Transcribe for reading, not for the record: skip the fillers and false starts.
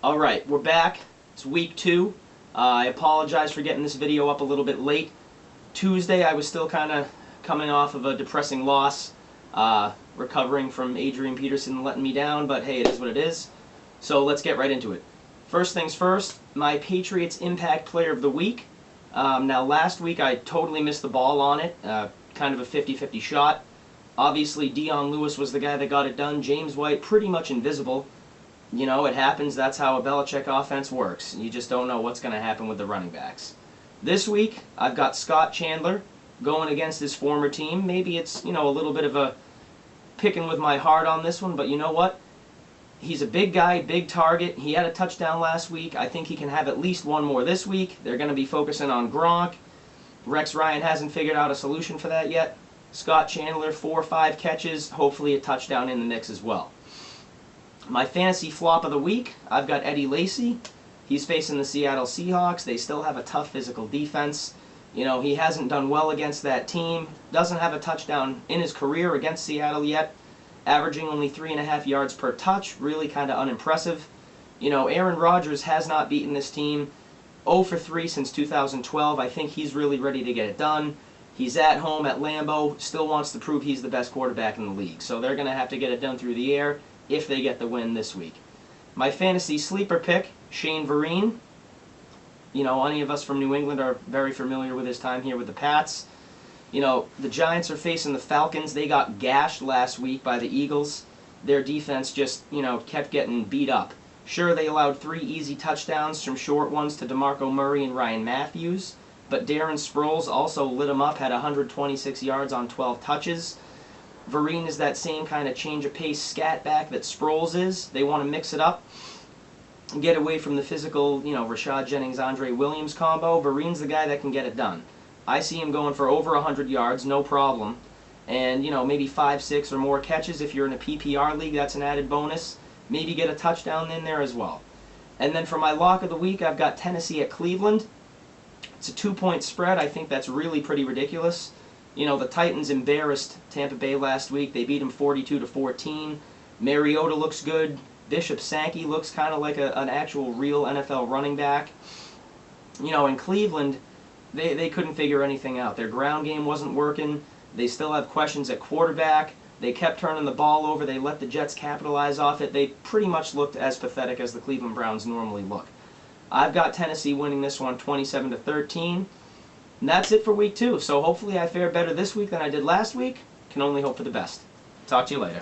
Alright, we're back. It's week 2. I apologize for getting this video up a little bit late. Tuesday I was still kind of coming off of a depressing loss, recovering from Adrian Peterson letting me down, but hey, it is what it is. So let's get right into it. First things first, my Patriots Impact Player of the Week. Now last week I totally missed the ball on it, kind of a 50-50 shot. Obviously Dion Lewis was the guy that got it done. James White pretty much invisible. You know, it happens. That's how a Belichick offense works. You just don't know what's going to happen with the running backs. This week, I've got Scott Chandler going against his former team. Maybe it's, you know, a little bit of a picking with my heart on this one, but you know what? He's a big guy, big target. He had a touchdown last week. I think he can have at least one more this week. They're going to be focusing on Gronk. Rex Ryan hasn't figured out a solution for that yet. Scott Chandler, 4 or 5 catches, hopefully a touchdown in the mix as well. My fantasy flop of the week, I've got Eddie Lacy. He's facing the Seattle Seahawks. They still have a tough physical defense. You know, he hasn't done well against that team. Doesn't have a touchdown in his career against Seattle yet. Averaging only 3.5 yards per touch. Really kind of unimpressive. You know, Aaron Rodgers has not beaten this team. 0 for 3 since 2012. I think he's really ready to get it done. He's at home at Lambeau. Still wants to prove he's the best quarterback in the league. So they're going to have to get it done through the air if they get the win this week. My fantasy sleeper pick, Shane Vereen. You know, any of us from New England are very familiar with his time here with the Pats. You know, the Giants are facing the Falcons. They got gashed last week by the Eagles. Their defense just, you know, kept getting beat up. Sure, they allowed 3 easy touchdowns, some short ones to DeMarco Murray and Ryan Matthews, but Darren Sproles also lit them up, had 126 yards on 12 touches. Vereen is that same kind of change-of-pace scat back that Sproles is. They want to mix it up and get away from the physical, you know, Rashad Jennings-Andre Williams combo. Vereen's the guy that can get it done. I see him going for over 100 yards, no problem. And, you know, maybe 5, 6 or more catches. If you're in a PPR league, that's an added bonus. Maybe get a touchdown in there as well. And then for my lock of the week, I've got Tennessee at Cleveland. It's a 2-point spread. I think that's really pretty ridiculous. You know, the Titans embarrassed Tampa Bay last week. They beat them 42-14. Mariota looks good. Bishop Sankey looks kind of like an actual real NFL running back. You know, in Cleveland, they couldn't figure anything out. Their ground game wasn't working. They still have questions at quarterback. They kept turning the ball over. They let the Jets capitalize off it. They pretty much looked as pathetic as the Cleveland Browns normally look. I've got Tennessee winning this one 27-13. And that's it for week 2. So hopefully I fare better this week than I did last week. Can only hope for the best. Talk to you later.